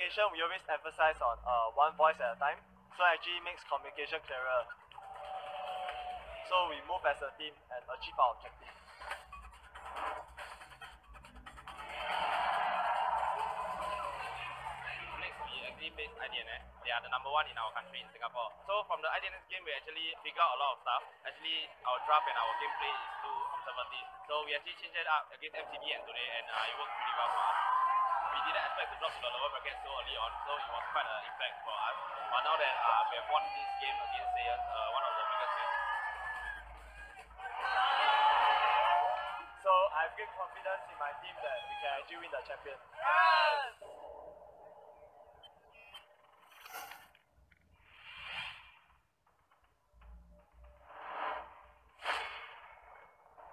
communication, we always emphasize on one voice at a time, so it actually makes communication clearer. So we move as a team and achieve our objective. Next, we actually face IDNS. They are the #1 in our country, in Singapore. So from the IDNS game, we actually figure out a lot of stuff. Actually, our draft and our gameplay is too conservative. So we actually changed it up against MCB and today, and it worked pretty well for us. We didn't expect to drop to the lower bracket so early on, so it was quite an impact for us. But now that we have won this game against Sayers, one of the biggest wins. So I have great confidence in my team that we can actually win the champion.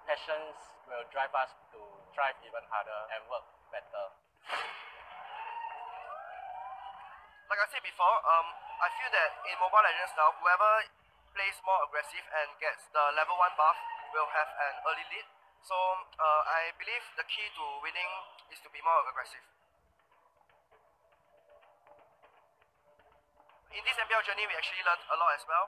Passions will drive us to strive even harder and work better. Like I said before, I feel that in Mobile Legends now, whoever plays more aggressive and gets the level 1 buff will have an early lead. So I believe the key to winning is to be more aggressive. In this MPL journey, we actually learned a lot as well.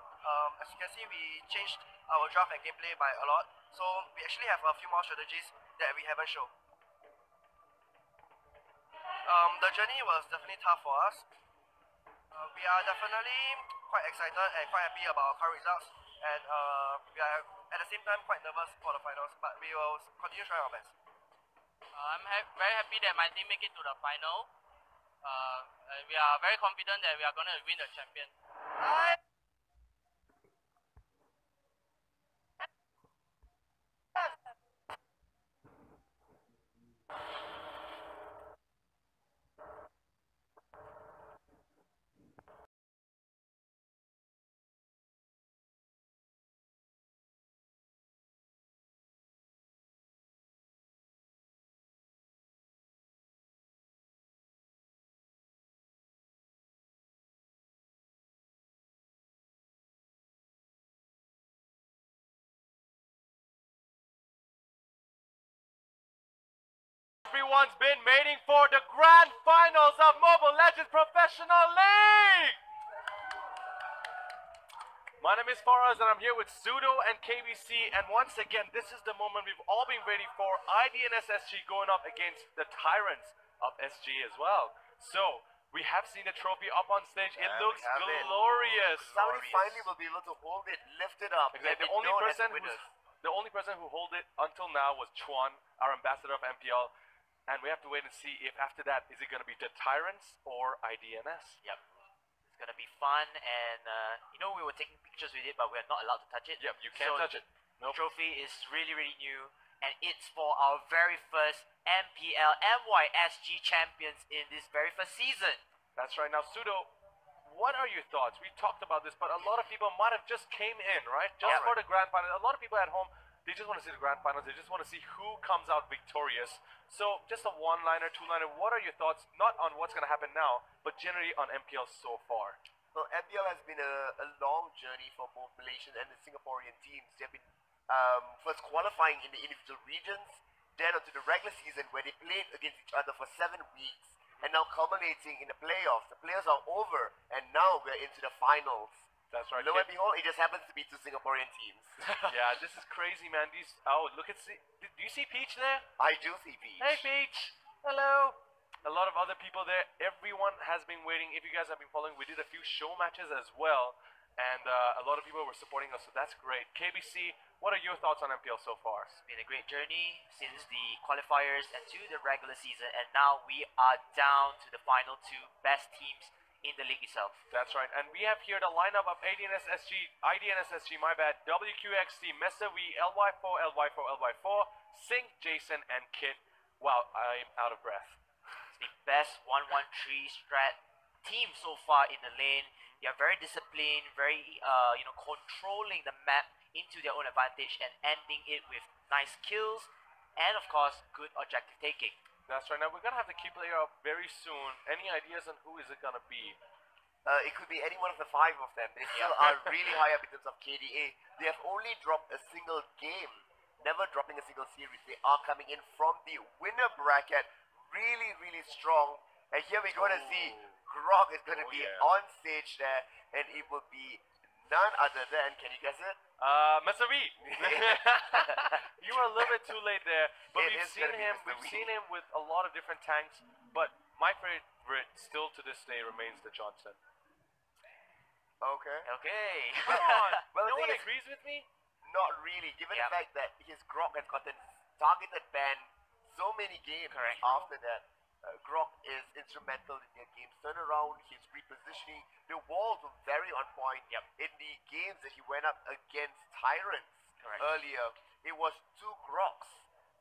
As you can see, we changed our draft and gameplay by a lot. So we actually have a few more strategies that we haven't shown. The journey was definitely tough for us. We are definitely quite excited and quite happy about our current results, and we are at the same time quite nervous for the finals, but we will continue trying our best. I'm very happy that my team make it to the final. We are very confident that we are going to win the champion. Everyone's been waiting for the grand finals of Mobile Legends Professional League! My name is Faraz and I'm here with Sudo and KBC, and once again, this is the moment we've all been waiting for. IDNS SG going up against the Tyrants of SG as well. So, we have seen the trophy up on stage. It looks glorious. Somebody finally will be able to hold it, lift it up. Exactly. The only person who held it until now was Chuan, our ambassador of MPL. And we have to wait and see if after that, is it going to be the Tyrants or IDNS? Yep. It's going to be fun, and we were taking pictures with it, but we're not allowed to touch it. Yep, you can't touch it. Nope. The trophy is really, really new, and it's for our very first MPL MYSG champions in this very first season. That's right. Now, Sudo, what are your thoughts? We talked about this, but a lot of people might have just came in, right? Just for the grand final. A lot of people at home, they just want to see the grand finals. They just want to see who comes out victorious. So, just a one-liner, two-liner, what are your thoughts, not on what's going to happen now, but generally on MPL so far? Well, MPL has been a long journey for both Malaysian and the Singaporean teams. They've been first qualifying in the individual regions, then onto the regular season where they played against each other for 7 weeks, and now culminating in the playoffs. The playoffs are over, and now we're into the finals. That's right. Lo and behold, it just happens to be 2 Singaporean teams. Yeah, this is crazy, man. Look at, do you see Peach there? I do see Peach. Hey, Peach. Hello. A lot of other people there. Everyone has been waiting. If you guys have been following, we did a few show matches as well, and a lot of people were supporting us, so that's great. KBC, what are your thoughts on MPL so far? It's been a great journey since the qualifiers and to the regular season, and now we are down to the final 2 best teams in the league itself. That's right, and we have here the lineup of IDNS SG, WQXT, Mesa V, LY4, LY4, Sync, Jason, and Kit. Wow, I'm out of breath. It's the best 1-1-3 strat team so far in the lane. They are very disciplined, very controlling the map into their own advantage and ending it with nice kills and of course good objective taking. That's right. Now we're gonna have the key player up very soon. Any ideas on who is it gonna be? It could be any one of the 5 of them. They still are really high up in terms of KDA. They have only dropped a single game, never dropping a single series. They are coming in from the winner bracket really, really strong. And here we're going to see Grog is going to be yeah. on stage there, and it will be none other than, can you guess it? Mr. V. You were a little bit too late there, but It we've is seen gonna be him. Mr. We've V. seen him with a lot of different tanks, but my favorite still to this day remains the Johnson. Okay. Okay. Come on, Well, no the one thing is- agrees with me. Not really, given Yep. the fact that his Grog has gotten targeted ban so many games Correct. after that. Grog is instrumental in their game's turnaround, his repositioning. The walls were very on point. Yep. In the games that he went up against Tyrants Correct. earlier, it was two Grogs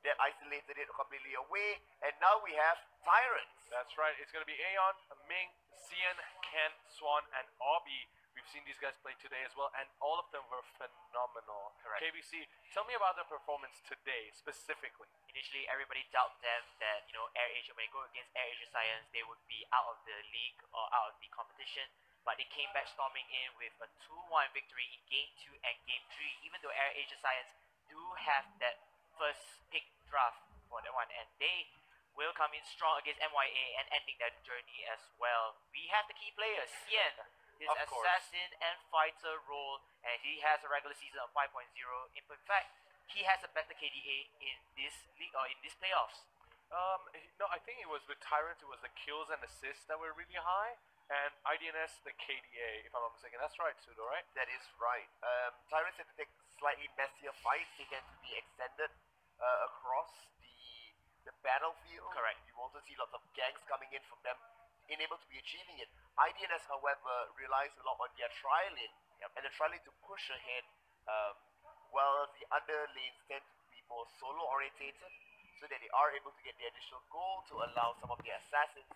that isolated it completely away, and now we have Tyrants. That's right. It's going to be Aeon, Ming, Cian, Ken, Swan, and Obby. We've seen these guys play today as well, and all of them were phenomenal. Correct. KBC, tell me about their performance today, specifically. Initially, everybody doubted them that, AirAsia, when they go against AirAsia Science, they would be out of the league or out of the competition. But they came back storming in with a 2-1 victory in Game 2 and Game 3, even though AirAsia Science do have that first pick draft for that one, and they will come in strong against MYA and ending that journey as well. We have the key players, Cian, his Of course. assassin and fighter role, and he has a regular season of 5.0. In fact, he has a better KDA in this league or in these playoffs. No, I think it was with Tyrants, it was the kills and assists that were really high, and IDNS, the KDA, if I'm not mistaken. That's right, Pseudo, right? That is right. Tyrants had to take slightly messier fights. They tend to be extended across the battlefield. Correct. You also see lots of ganks coming in from them, unable to be achieving it. IDNS, however, relies a lot on their tri-lane, and the tri-lane to push ahead, while the other lanes tend to be more solo-orientated, so that they are able to get the additional goal to allow some of the assassins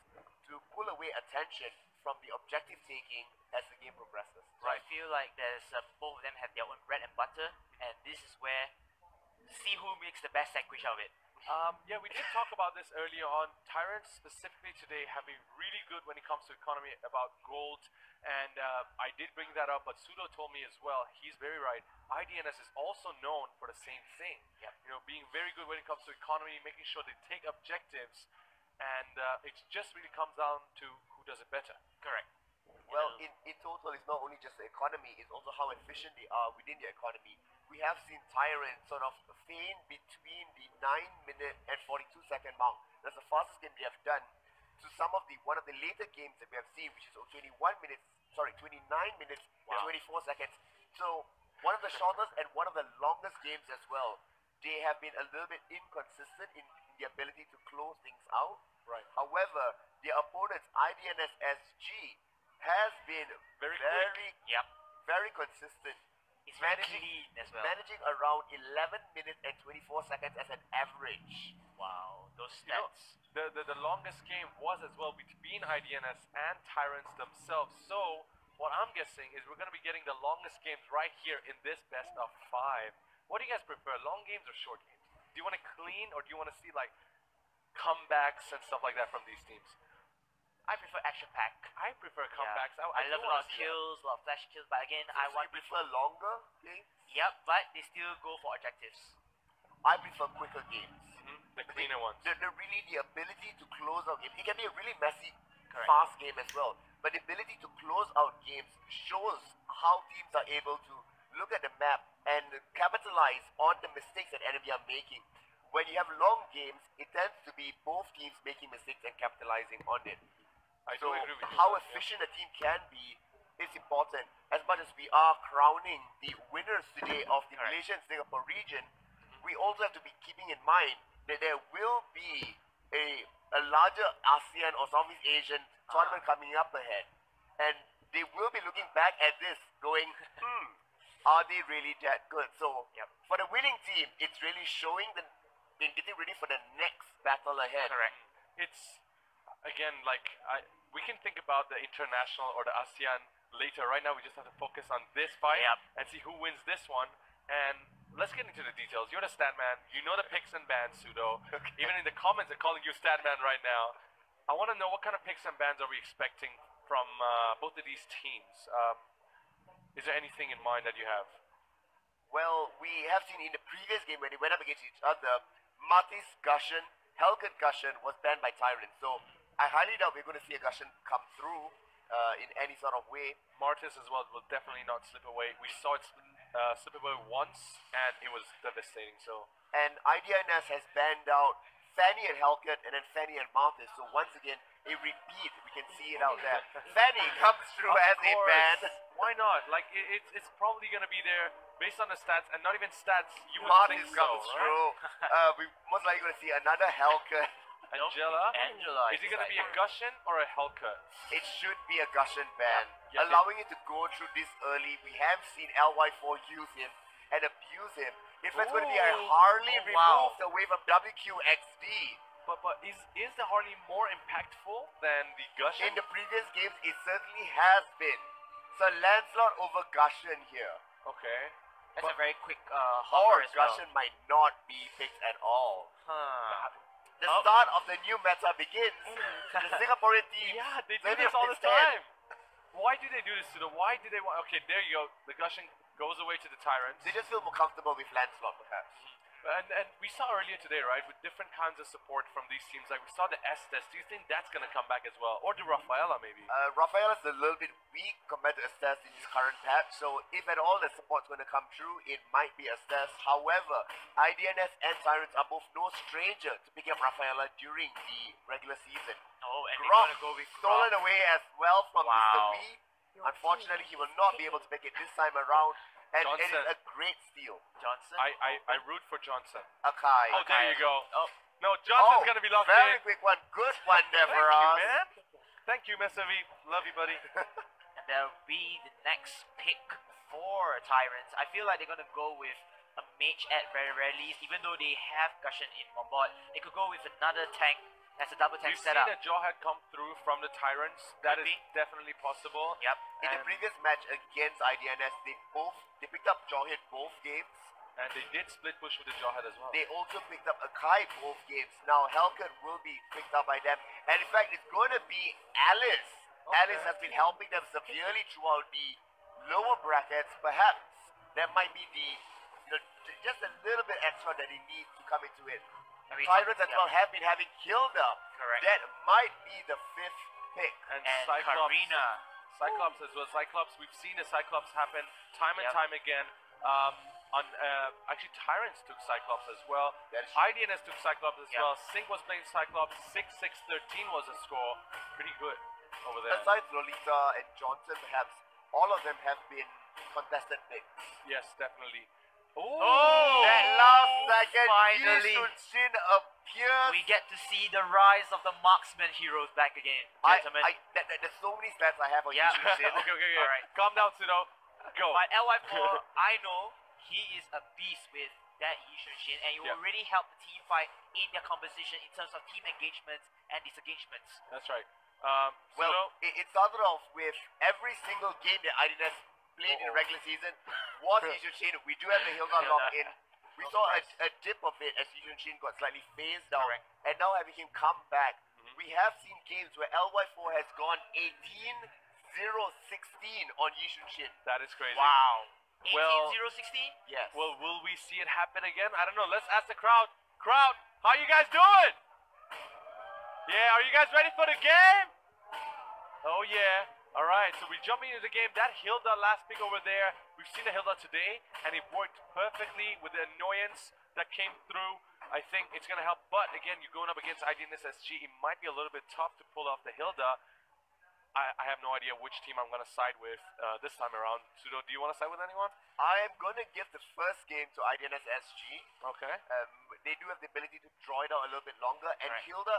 to pull away attention from the objective taking as the game progresses. So I feel like there's both of them have their own bread and butter, and this is where see who makes the best sandwich of it. Yeah, we did talk about this earlier on. Tyrants specifically today have been really good when it comes to economy about gold, and I did bring that up, but Pseudo told me as well, he's very right. IDNS is also known for the same thing. Yep. Being very good when it comes to economy, making sure they take objectives, and it just really comes down to who does it better. Correct. Well, in total, it's not only just the economy, it's also how efficient they are within the economy. We have seen Tyrant sort of feign between the 9-minute and 42-second mark. That's the fastest game they have done. To one of the later games that we have seen, which is 29 minutes and 24 seconds. So one of the shortest and one of the longest games as well. They have been a little bit inconsistent in the ability to close things out. Right. However, their opponents, IDNS SG, has been Very Yep. very consistent. It's very Managing- clean as well. Managing around 11 minutes and 24 seconds as an average. Wow, those You know, stats. the longest game was as well between IDNS and Tyrants themselves. So what I'm guessing is we're going to be getting the longest games right here in this best of 5. What do you guys prefer, long games or short games? Do you want to clean, or do you want to see like comebacks and stuff like that from these teams? I prefer action pack. I prefer comebacks. I do love a wanna lot of see that. kills, a lot of flash kills, but again, I So want you prefer longer games? Yep, but they still go for objectives. I prefer quicker games. The cleaner ones. The really the ability to close out games. It can be a really messy, Correct. fast game as well. But the ability to close out games shows how teams are able to look at the map and capitalize on the mistakes that enemy are making. When you have long games, it tends to be both teams making mistakes and capitalizing on it. I So do agree with you. how on that, yeah. efficient a team can be is important. As much as we are crowning the winners today of the Correct. Malaysia and Singapore region, we also have to be keeping in mind that there will be a larger ASEAN or Southeast Asian tournament coming up ahead. And they will be looking back at this going, are they really that good? So for the winning team, it's really showing them in getting ready for the next battle ahead. Correct. It's again like we can think about the international or the ASEAN later. Right now, we just have to focus on this fight Yep. and see who wins this one. And let's get into the details. You're the stat man. You know the picks and bans, Pseudo. Even in the comments, they're calling you stat man right now. I want to know what kind of picks and bans are we expecting from both of these teams. Is there anything in mind that you have? Well, we have seen in the previous game when they went up against each other, Matis Gushen, Helget Gushen was banned by Tyrant. So I highly doubt we're going to see a Gushin come through in any sort of way. Martis as well will definitely not slip away. We saw it slip away once, and it was devastating. So. And IDNS has banned out Fanny and Hellcat, and then Fanny and Martis. So once again, a repeat. We can see it out there. Fanny comes through as a ban. Why not? Like it's probably gonna be there based on the stats, and not even stats. You would Martis think so, comes right? through. We most likely going to see another Hellcat. Angela. Is it gonna be a Gushin or a Hellcat? It should be a Gushin ban, Yeah, allowing it to go through this early. We have seen LY4 use him and abuse him. If it's going to be a Harley removed away from WQXD. But is the Harley more impactful than the Gushin? In the previous games, it certainly has been. So Lancelot over Gushin here. Okay. That's a very quick Or hover as well. Gushin might not be picked at all. Huh. The start of the new meta begins. The Singaporean team. Yeah, they do this all the time. Why do they do this to them? Why do they want? Okay, there you go. The Gushin goes away to the Tyrants. They just feel more comfortable with Lancelot, perhaps. And we saw earlier today, right, with different kinds of support from these teams. Like we saw the Estes. Do you think that's gonna come back as well, or the Rafaela maybe? Rafael is a little bit weak compared to Estes in his current patch, so if at all the support's going to come through, it might be Estes. However, IDNS and Tyrants are both no stranger to picking up Rafaela during the regular season. Oh, and they're Grok gonna go with stolen Grok. away as well from Mr. Wow. Wee. Unfortunately, he will not be able to make it this time around, and it is Johnson. a great steal. Johnson. I root for Johnson. Akai. Oh, there you go. Oh, No, Johnson's gonna be locked very in. quick one. Good one there Thank for you, us. man. Thank you, Mr. V. Love you, buddy. and that'll be the next pick for Tyrants. I feel like they're gonna go with a mage at very least, even though they have Gushin in one bot. They could go with another tank as a double tank We've seen setup. a Jawhead come through from the Tyrants. That Could is be. definitely possible. Yep. In the previous match against IDNS, they picked up Jawhead both games. And they did split push with the Jawhead as well. They also picked up Akai both games. Now Hellcat will be picked up by them. And in fact, it's going to be Alice. Alice has been helping them severely throughout the lower brackets. Perhaps that might be just a little bit extra that they need to come into it. I mean, Tyrants as well have been having Hilda. Correct. That might be the 5th pick. And And Cyclops. Karina. Cyclops as well. Cyclops, we've seen the Cyclops happen time and Yep. time again. Actually, Tyrants took Cyclops as well. That is true. IDNS took Cyclops as Yep. well. Sync was playing Cyclops. 6-6-13 was the score. Pretty good over there. Besides Lolita and Johnson, perhaps all of them have been contested picks. Yes, definitely. Oh! That last second, Finally. Yi Shun-shin appears. We get to see the rise of the marksman heroes back again, gentlemen. There's so many stats I have on Yeah. Yi Shun-shin. okay. All right. Calm down, Sudo. Go. But LY4, I know he is a beast with that Yi Shun-shin, and it will Yeah. really help the team fight in their composition in terms of team engagements and disengagements. That's right. Well, Sudo, it started off with every single game that IDNS played in the regular season was Yi Shun-shin. We do have the Hilda locked in. We saw a dip of it as Yi Shun-shin got slightly phased out. Correct. And now having him come back, we have seen games where LY4 has gone 18-0-16 on Yi Shun-shin. that is crazy. Wow. Well- 18-0-16? Yes. Well, will we see it happen again? I don't know. Let's ask the crowd. Crowd, how you guys doing? Yeah, are you guys ready for the game? Oh, yeah. All right, so we're jumping into the game. That Hilda last pick over there, we've seen the Hilda today, and it worked perfectly with the annoyance that came through. I think it's going to help, but again, you're going up against IDNS SG. It might be a little bit tough to pull off the Hilda. I have no idea which team I'm going to side with this time around. Sudo, do you want to side with anyone? I am going to give the first game to IDNS SG. Okay. They do have the ability to draw it out a little bit longer, and Right. Hilda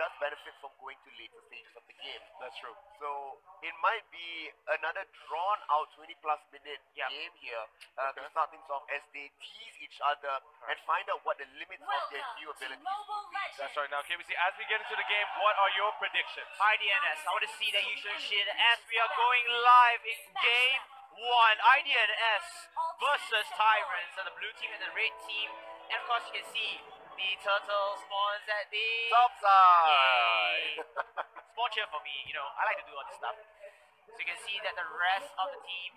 does benefit from going to later stages of the game. That's true. So it might be another drawn out 20+ minute Yep. game here Okay. to start things off as they tease each other and find out what the limits of their new abilities will be. That's right. Now, KBC, as we get into the game, what are your predictions? IDNS, I want to see that Yi Shun-shin as we are going live in game 1. IDNS versus Tyrants and the blue team and the red team. And of course, you can see the turtle spawns at the Top side! Yay. Spawn cheer for me, I like to do all this stuff. So you can see that the rest of the team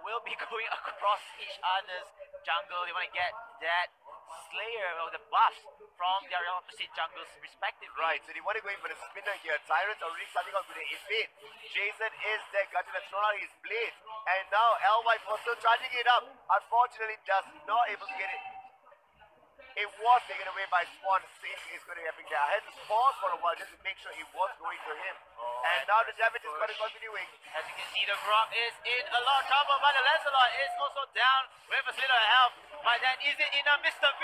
will be going across each other's jungle. They want to get that Slayer or the buffs from their opposite jungles respectively. Right, so they want to go in for the spinner here. Tyrant's already starting off with an evade. Jason is there, Gajana thrown out his blade. And now LY for still charging it up. Unfortunately, does not able to get it. It was taken away by Swan. Same is going to happen there. I had to pause for a while just to make sure it was going to him. And now the damage is going to continuing. As you can see, the Grok is in a lot of trouble, but the Lancelot is also down with a little help. But then is it enough? Mr. V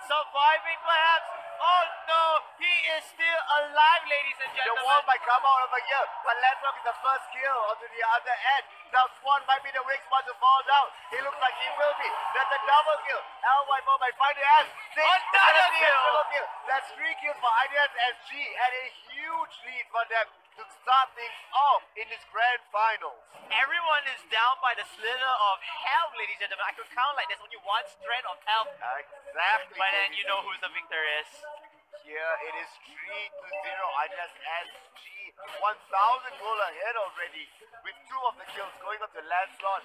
surviving perhaps? Oh no, he is still alive, ladies and The gentlemen. wall might come out over here, but Lancelot is the first kill onto the other end. Now Swan might be the weak spot to fall down. He looks like he will be. That's a double kill. LY4 might find the ass. Another kill. That's 3 kills for IDS SG and a huge lead for them to start things off in this grand finals. Everyone is down by the slither of health, ladies and gentlemen. I could count like there's only one strand of health. Exactly. But then you know who the victor is. Here it is 3-0. IDS SG 1,000 goal ahead already with 2 of the kills going up to Lancelot.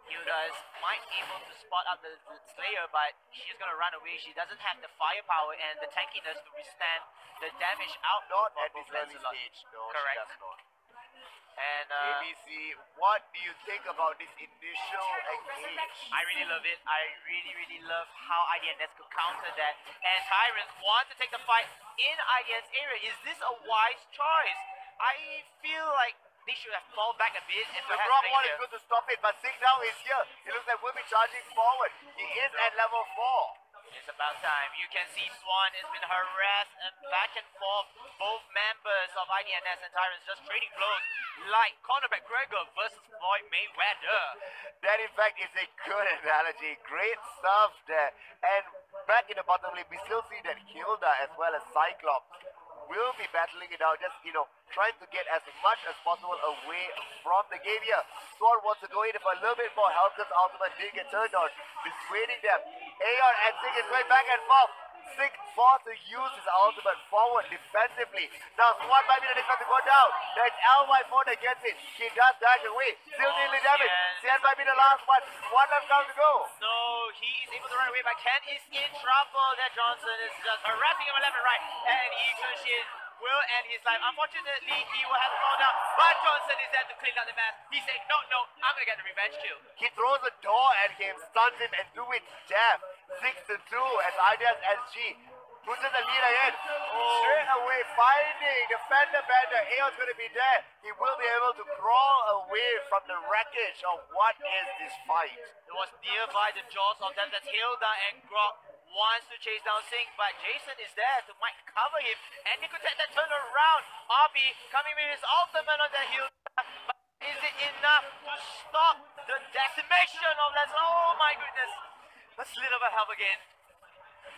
Hilda might be able to spot up the Slayer, but she's going to run away. She doesn't have the firepower and the tankiness to withstand the damage output Not at of this early Lancelot. stage. No, Correct. she does not. And ABC, what do you think about this initial engage? I really love it. I really love how IDNS could counter that. And Tyrants want to take the fight in IDN's area. Is this a wise choice? I feel like they should have fallen back a bit and The perhaps Rock take one it is good to stop it, but Sing now is here. It looks like we'll be charging forward. He is at level 4. It's about time. You can see Swan has been harassed and back and forth. Both members of IDNS and Tyrants just trading blows like Conor McGregor versus Floyd Mayweather. That in fact is a good analogy. Great stuff there. And back in the bottom lane, we still see that Hilda as well as Cyclops will be battling it out, just, trying to get as much as possible away from the game here. Swan wants to go in for a little bit more help because ultimate did get turned on, dissuading them. Aeon and Sing is going back and forth. Sing forced to use his ultimate forward defensively. Now Swan might be the next one to go down. There's LY4 that gets it. He does dash away. Still dealing damage. Sian might be the last one. One left down to go. So he is able to run away, but Ken is in trouble. That Johnson is just harassing him left and right. And he will end his life. Unfortunately, he will have to fall down. But Johnson is there to clean up the mess. He said, no, I'm going to get the revenge kill. He throws a door at him, stuns him, and do it death. 6-2 as IDS SG pushes the lead ahead. Straight away, finding the fender bender. Aeon's going to be there. He will be able to crawl away from the wreckage of what is this fight. It was nearby the jaws of them. That's Hilda and Grok wants to chase down Sing, but Jason is there to might cover him, and he could take that turn around. Arby coming with his ultimate on the Hilda, but is it enough to stop the decimation of that? Oh my goodness, the slit of a help again.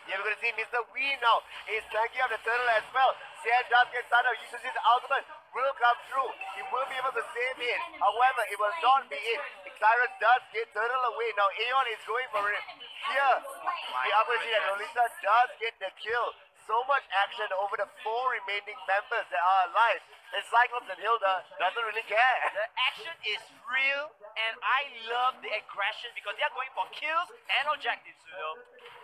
Yeah, we're going to see Mr. Wee now. He's tanking up the turtle as well. Sian does get started, uses his ultimate, will come through. He will be able to save it. However, it will not be it. Cyrus does get turtle away. Now Aeon is going for it. Here, the upper sheet and Lolita does get the kill. So much action over the 4 remaining members that are alive. And Cyclops and Hilda doesn't really care. The action is real, and I love the aggression because they are going for kills and objectives,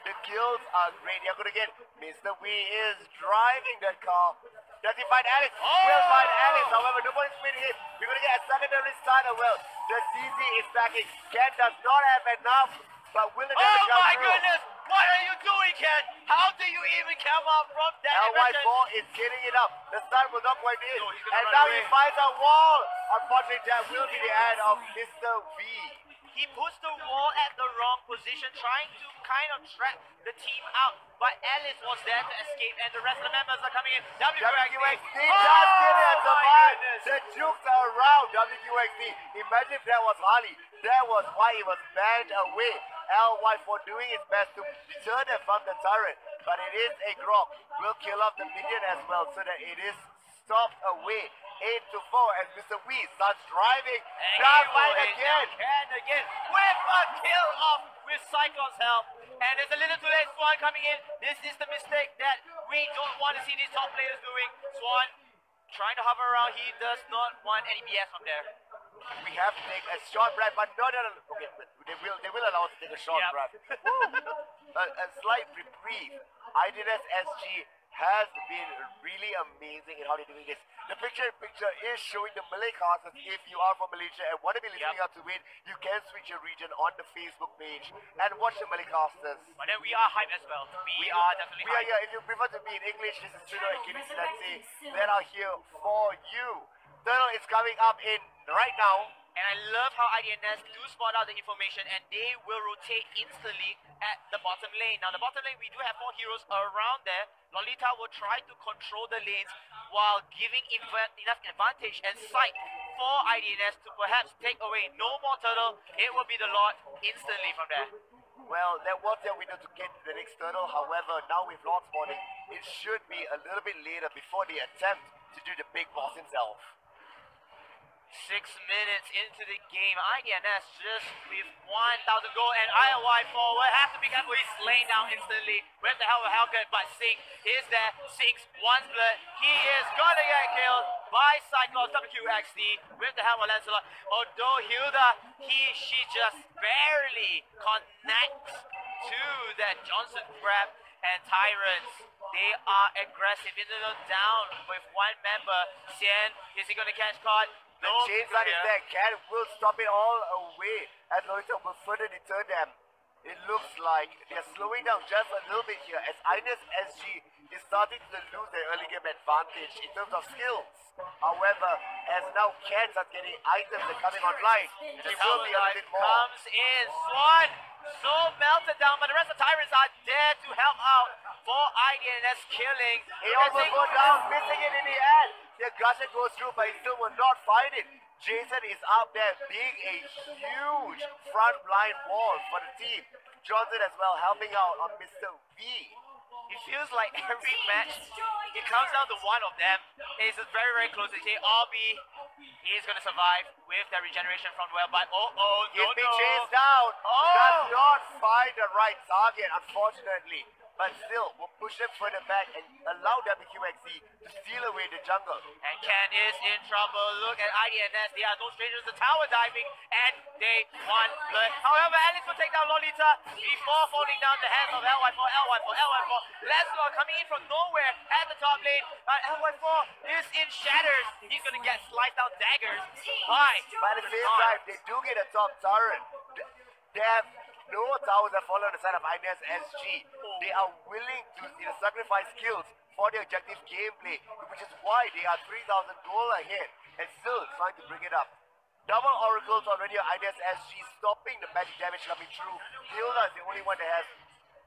The kills are great. You're going to get Mr. Wee is driving that car. Does he find Alice? Will find Alice. However, nobody's winning him. We're going to get a secondary starter. Well, the CZ is backing. Ken does not have enough, but will the damage come my through? goodness! What are you doing, Ken? How do you even come up from that aggression? LY4 is getting it up. The stun will not quite in. No, he's gonna And run now away. he finds a wall. Unfortunately, that will be the end of Mr. V. He puts the wall at the wrong position, trying to kind of trap the team out. But Alice was there to escape, and the rest of the members are coming in. WQXD WQXD does get it and my survive. goodness. The jukes are around WQXD. Imagine if that was Harley. That was why he was banned away. LY for doing his best to deter them from the turret. But it is a Grok. Will kill off the minion as well so that it is stopped away. 8-4 as Mr. Wee starts driving. Down fight again. Again with a kill off with Cyclops' help. And there's a little too late. Swan coming in. This is the mistake that we don't want to see these top players doing. Swan trying to hover around. He does not want any BS from there. We have to take a short breath, but no. Okay, they will allow us to take a short Yep. breath. A slight reprieve. IDNS SG has been really amazing in how they're doing this. The picture is showing the Malay casters. If you are from Malaysia and want to be listening out to it, you can switch your region on the Facebook page and watch the Malay casters. But then we are hyped as well. We are definitely We are hyped. here. If you prefer to be in English, this is Tudo and KBC that are here for you. Tunnel is coming up in right now. And I love how IDNS do spot out the information and they will rotate instantly at the bottom lane. Now the bottom lane, we do have 4 heroes around there. Lolita will try to control the lanes while giving enough advantage and sight for IDNS to perhaps take away no more turtle. It will be the Lord instantly from there. Well, there was their window to get to the next turtle. However, now with Lord spawning, it should be a little bit later before they attempt to do the big boss himself. 6 minutes into the game, IDNS just with 1,000 gold and IOI forward. Have to be careful, he's slain down instantly. With the help of Hellcat, but Sink is there. Sink's one split. He is gonna get killed by Cyclops WQXD with the help of Lancelot. Although Hilda, she just barely connects to that Johnson grab, and Tyrants, they are aggressive. It's down with one member. Xian, is he gonna catch caught? The No, chains on his clear. neck. Cat will stop it all away as Lolita will further deter them. It looks like they're slowing down just a little bit here as Ines SG is starting to lose their early game advantage in terms of skills. However, as now cats are getting items that are coming online, they will be a little bit more. Comes in, Swan, so melted down, but the rest of Tyrants are there to help out for IDNS killing. He almost go down, missing it in the end. The aggression goes through, but he still will not find it. Jason is out there being a huge front line wall for the team. Johnson as well helping out on Mr. V. It feels like every match, it comes down to one of them. It's very, very close. They say Albie is going to survive with the regeneration from well, but He's being chased down. Does not find the right target, unfortunately. But still, will push them further back and allow WQXD to steal away the jungle. And Ken is in trouble. Look at IDNS. They are no strangers to tower diving. And they won blood. However, Alice will take down Lolita before falling down the hands of LY4. Lesnar coming in from nowhere at the top lane. LY4 is in shatters. He's going to get sliced out daggers by But at the same time, they do get a top turret. They have no towers that follow on the side of INS SG. They are willing to sacrifice skills for the objective gameplay, which is why they are 3,000 gold ahead and still trying to bring it up. Double oracles already on INS SG, stopping the magic damage coming through. Hilda is the only one that has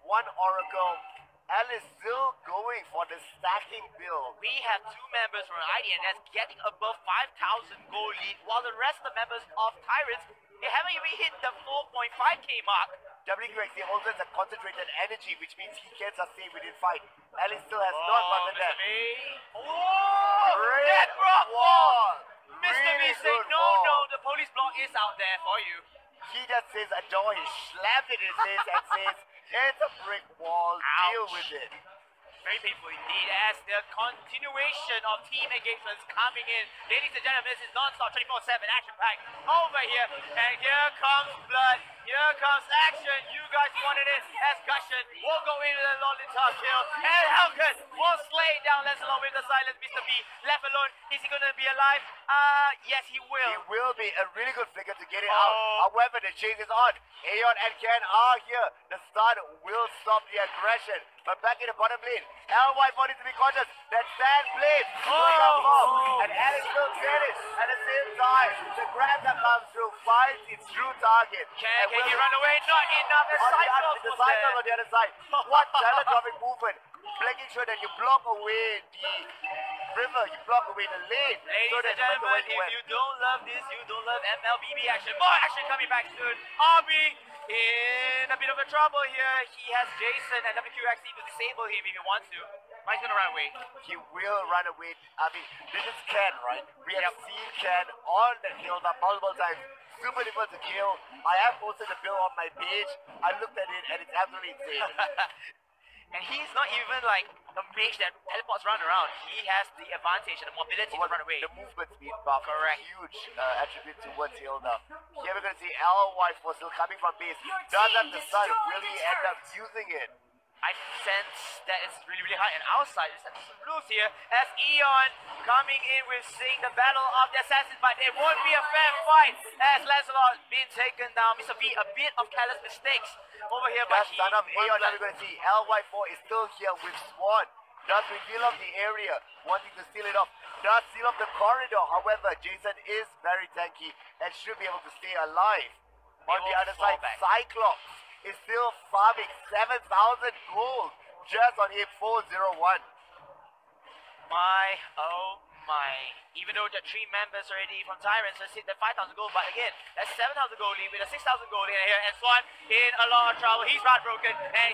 one oracle. Alice still going for the stacking build. We have 2 members from IDNS getting above 5,000 gold lead, while the rest of the members of Tyrants, they haven't even hit the 4.5k mark. WQXD also has a concentrated energy, which means he can sustain within fight. Alice still has not gotten that. That rock wall! Mr. Really V say, good no, wall. the police block is out there for you. He just says adore, he slapped it in his face and says, it's a brick wall, deal with it. Very painful indeed as the continuation of team engagements coming in. Ladies and gentlemen, this is non-stop 24/7 action pack over here. And here comes blood. Here comes action. You guys wanted it as Gushin will go in with a Lolita kill. And Hellcat will slay down Lancelot with the silence. Mr. B left alone. Is he going to be alive? Yes, he will. He will be a really good figure to get it out. However, the chase is on. Aeon and Ken are here. The stun will stop the aggression. But back in the bottom lane, LY4 needs to be cautious. That sand blade going up off. And Alex will get it. At the same time, the grab that comes through finds its true target. Can he run away? Not enough. The Cyclops the was Cyclops there. on the other side. What telegraphic movement. Making sure that you block away the river, you block away the lane. Ladies so that and gentlemen, if you don't love this, you don't love MLBB action. More action coming back soon. RB in a bit of a trouble here. He has Jason and WQXD to disable him if he wants to. But he's gonna run away. He will run away. I mean, this is Ken, right? We have seen Ken on the hill multiple times. Super difficult to kill. I have posted the bill on my page. I looked at it and it's absolutely insane. And he's not even like a mage that teleports around. He has the advantage and the mobility to run away. The movement speed buff. Correct. Huge attribute towards Hilda. Here we're going to see LY4 still coming from base. Does have the stun, will he end up using it? I sense that it's really, really high. And outside, there's some blues here as Eon coming in with seeing the battle of the assassins, but it won't be a fair fight as Lancelot being taken down. Mr. V, a bit of careless mistakes over here, but That's done of Aeon. Now we're going to see LY4 is still here with Swan. Does reveal of the area, wanting to steal it off. Does seal off the corridor. However, Jason is very tanky and should be able to stay alive. On the other side, Cyclops is still farming 7,000 gold just on a 401. Oh my. Even though the 3 members already from Tyrants has hit the 5,000 gold, but again, that's 7,000 gold lead with a 6,000 gold in here, and Swan in a lot of trouble. He's heartbroken, and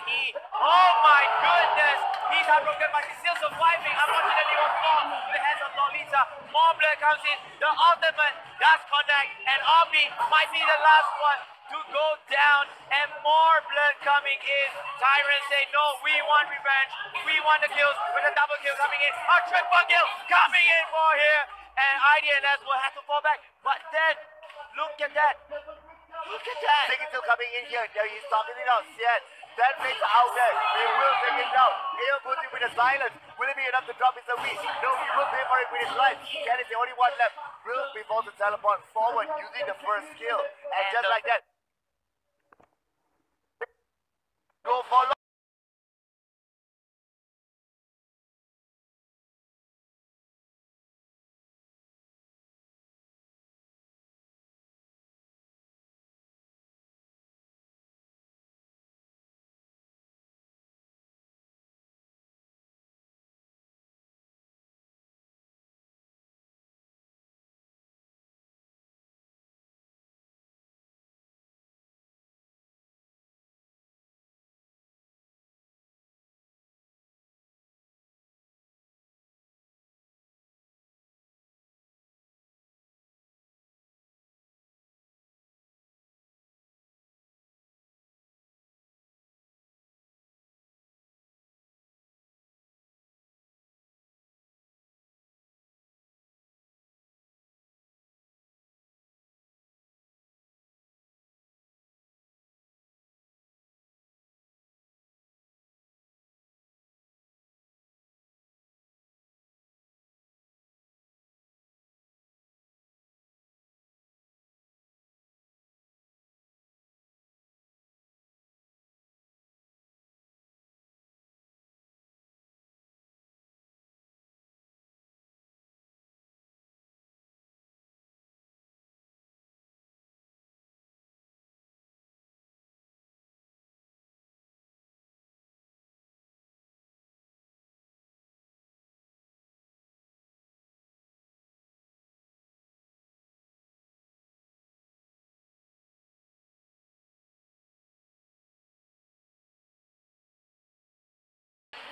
oh my goodness, he's heartbroken, but he's still surviving. Unfortunately, was fall to the hands of Lolita. More blood comes in, the ultimate does connect, and Obi might be the last one to go down, and more blood coming in. Tyrants say, no, we want revenge. We want the kills with a double kill coming in. A triple kill coming in for here. And IDNS will have to fall back. But then, look at that. Look at that. Siggy still coming in here. There he's talking it out. Sian. That makes out there. They will take it down. He'll put it with a silence. Will it be enough to drop his away? No, he will pay for it with his life. That is the only one left. Will be forced to teleport forward using the first skill. And just like that, go for long.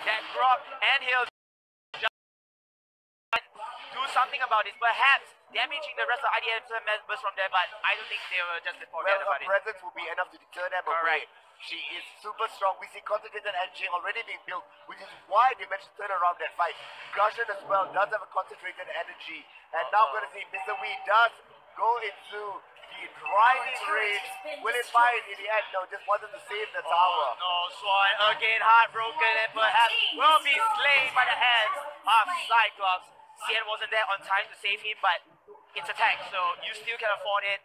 That Brock and Hill do something about this, perhaps damaging the rest of IDM members from there, but I don't think they will just forget Well, about her it. presence will be enough to deter them away. She is super strong. We see concentrated engine already being built, which is why they managed to turn around that fight. Gushon as well does have a concentrated energy. And now we're going to see Mr. Wee does go into the driving range. Will it find in the end? No, just wanted to save the tower. No, Swan again heartbroken and perhaps will be slain by the hands of Cyclops. Sian wasn't there on time to save him, but it's attack, so you still can afford it.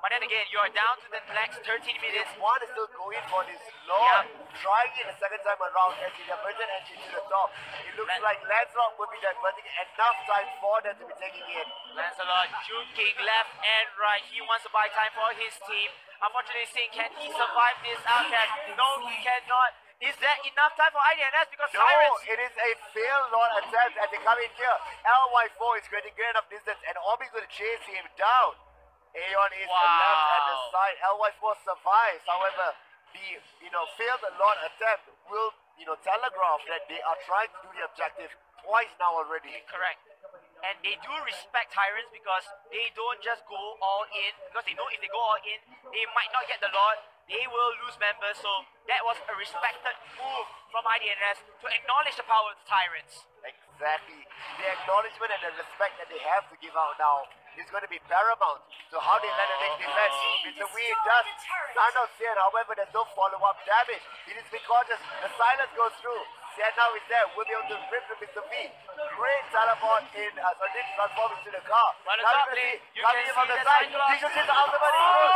But then again, you are down to the next 13 minutes. One is still going for this Lord, trying it a second time around as he diverted engine to the top. It looks like Lancelot will be diverting enough time for them to be taking it. Lancelot juking left and right. He wants to buy time for his team. Unfortunately, seeing can he survive this outcast? No, he cannot. Is there enough time for IDNS? Because No, Tyrants... it is a failed Lord attempt as they come in here. LY4 is creating great enough distance and Obi's going to chase him down. Aeon is left at the side. LY4 survives. However, the failed Lord attempt will telegraph that they are trying to do the objective twice now already. Correct. And they do respect Tyrants because they don't just go all in. Because they know if they go all in, they might not get the Lord. they will lose members. So that was a respected move from IDNS to acknowledge the power of the Tyrants. Exactly. The acknowledgement and the respect that they have to give out now is going to be paramount to how they land the next defense. Mr. Wee does stand out Sian, however, there's no follow-up damage. He needs to be cautious. The silence goes through. Sian now is there. We'll be able to rip to Mr. V. Great teleport in, did transform into the car. Well, Now top you lane, can you see, coming can in from see the the side. Cyclops. He should hit the ultimate. He's good.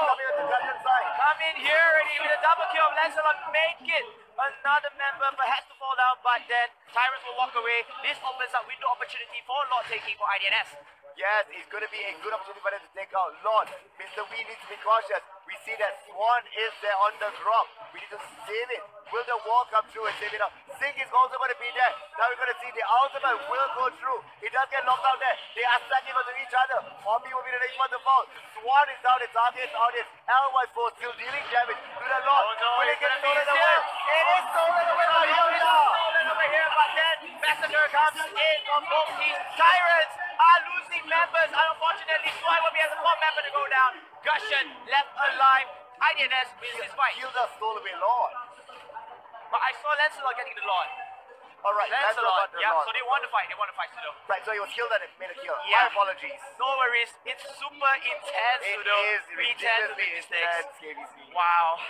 Coming on the Guardian side. Come in here already with a double kill of Lancelot. Make it. Another member perhaps to fall down, but then Tyrants will walk away. This opens up window opportunity for Lord taking for IDNS. Yes, it's going to be a good opportunity for them to take out Lord. Mr. Wee needs to be cautious. We see that Swan is there on the drop. We need to save it. Will the wall come through and save it up? Sink is also going to be there. Now we're going to see the ultimate will go through. It does get locked out there. They are stacking onto each other. Omni will be the next one to fall. Swan is down. Its target is out. It's LY4 still dealing damage to the Lord. Oh no, will it it's get gonna be stolen away? It is stolen away by Hilda. Stolen over here, but then Massacre comes in from both teams. Tyrants are losing members. Unfortunately, Swan will be as a fourth member to go down. Gushen left alive. IDNS wins this fight. Hilda stole away Lord. But I saw Lancelot getting the Lord. Alright, Lancelot, the yeah, Lord. so they won the fight. They won the fight, Sudo. Right, so it was Hilda that made a kill. Yeah. My apologies. No worries. It's super intense, It Sudo. is We tend to make ridiculously mistakes. intense, KBC. Wow.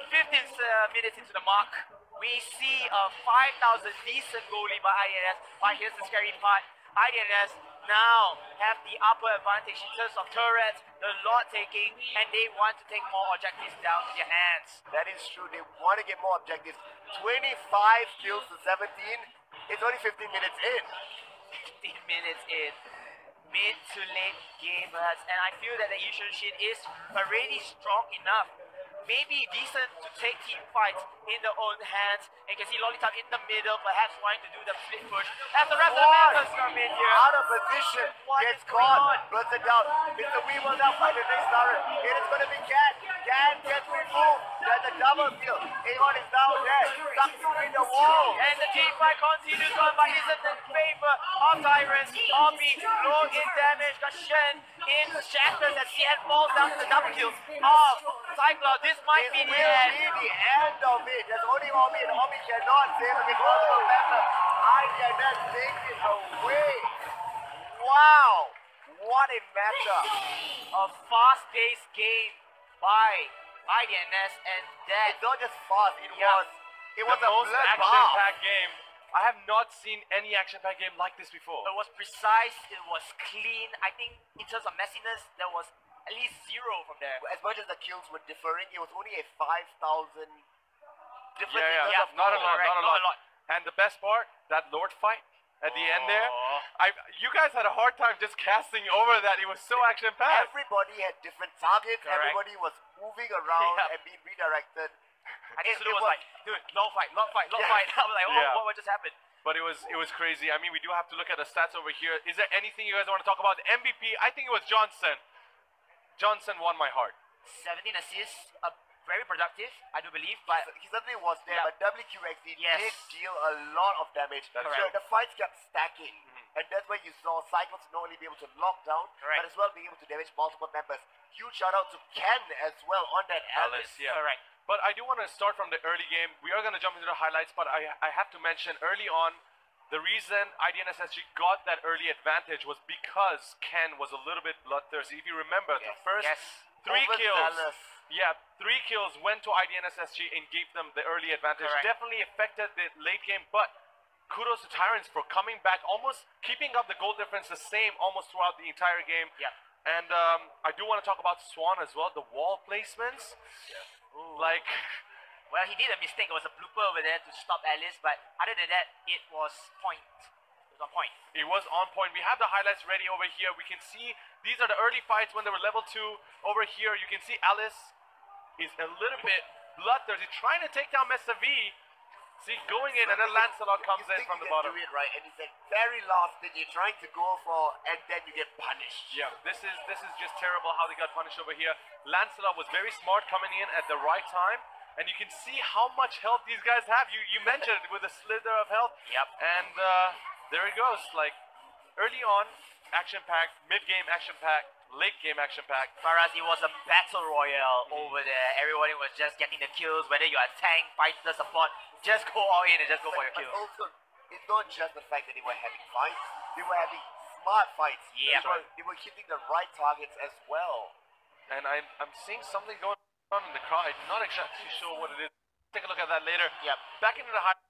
15 minutes into the mark, we see a 5,000 decent goalie by IDNS. But here's the scary part. IDNS now have the upper advantage in terms of turrets, the Lord taking, and they want to take more objectives down to their hands. That is true. They want to get more objectives. 25 kills to 17. It's only 15 minutes in. 15 minutes in. Mid to late game, and I feel that the Yushin Shin is already strong enough. Maybe decent to take team fights in their own hands. And you can see Lolita in the middle, perhaps trying to do the split push. As the rest of the members come in here. Out of position. What Gets is going on? caught. Burns it down. Mr. Wee will now find the next turret. It is going to be Cat. Cat gets removed. There's a double kill. Aegon is down there. Stuck between the wall. And the team fight continues on, but isn't in favor of Tyrants. Obi low in damage. Got Shen in shatters as Sian falls down to the double kill of Cyclops. This might It be will the end. be the end of it. There's only Obi, and Obi cannot save against multiple members. IDNS takes it away. Wow. What a matchup. A fast-paced game by IDNS, and that It's not just fast, it Yeah. was The a most bloodbath. action-packed game. I have not seen any action-packed game like this before. it was precise, it was clean. I think in terms of messiness, there was at least 0 from there. As much as the kills were differing, it was only a 5,000 difference in Yeah, terms yeah. of Not a goal. lot, correct, not a not lot. a lot. And the best part, that Lord fight at the end there. Oh. You guys had a hard time just casting over that. It was so action-packed. Everybody had different targets. Correct. Everybody was moving around Yeah. and being redirected. I think It Sudo was was- like, dude, long fight, long fight, long Yeah. fight. I was like, oh, Yeah. what just happened? But it was crazy. I mean, we do have to look at the stats over here. Is there anything you guys want to talk about? The MVP, I think it was Johnson. Johnson won my heart. 17 assists, very productive, I do believe, but He certainly was there, Yeah. but WQXD Yes. did deal a lot of damage. That's Sure, right. the fights kept stacking. And that's where you saw Cyclops not only be able to lock down, Correct. but as well being able to damage multiple members. Huge shout out to Ken as well on that Alice. Yeah. correct. But I do want to start from the early game. We are going to jump into the highlights, but I have to mention early on, the reason IDNS actually got that early advantage was because Ken was a little bit bloodthirsty. If you remember, the first Yes. 3 kills, Overzealous. yeah, 3 kills went to IDNS SG and gave them the early advantage. Correct. Definitely affected the late game, but kudos to Tyrants for coming back, almost keeping up the goal difference the same almost throughout the entire game. Yeah. And I do want to talk about Swan as well, the wall placements. Like, Well, he did a mistake. It was a blooper over there to stop Alice, but other than that, it was point. It was on point. it was on point. We have the highlights ready over here. We can see these are the early fights when they were level 2. Over here, you can see Alice is a little bit bloodthirsty, trying to take down Mr. V. See, going in, and then Lancelot comes You in think from you the can bottom. do it right, and it's that very last thing you're trying to go for, and then you get punished. Yeah, this is just terrible how they got punished over here. Lancelot was very smart coming in at the right time, and you can see how much health these guys have. You mentioned it with a slither of health. Yep. And there it goes. Like early on, action-packed, mid-game action-packed, late game action pack. For us, it was a battle royale over there. Everybody was just getting the kills, whether you are tank, fighter, support, just go all in and just go for your But kill. also, it's not just the fact that they were having fights, they were having smart fights. Yeah. They were hitting the right targets as well. And I'm seeing something going on in the crowd. I'm not exactly sure what it is. Take a look at that later. Yep. Back into the highlights.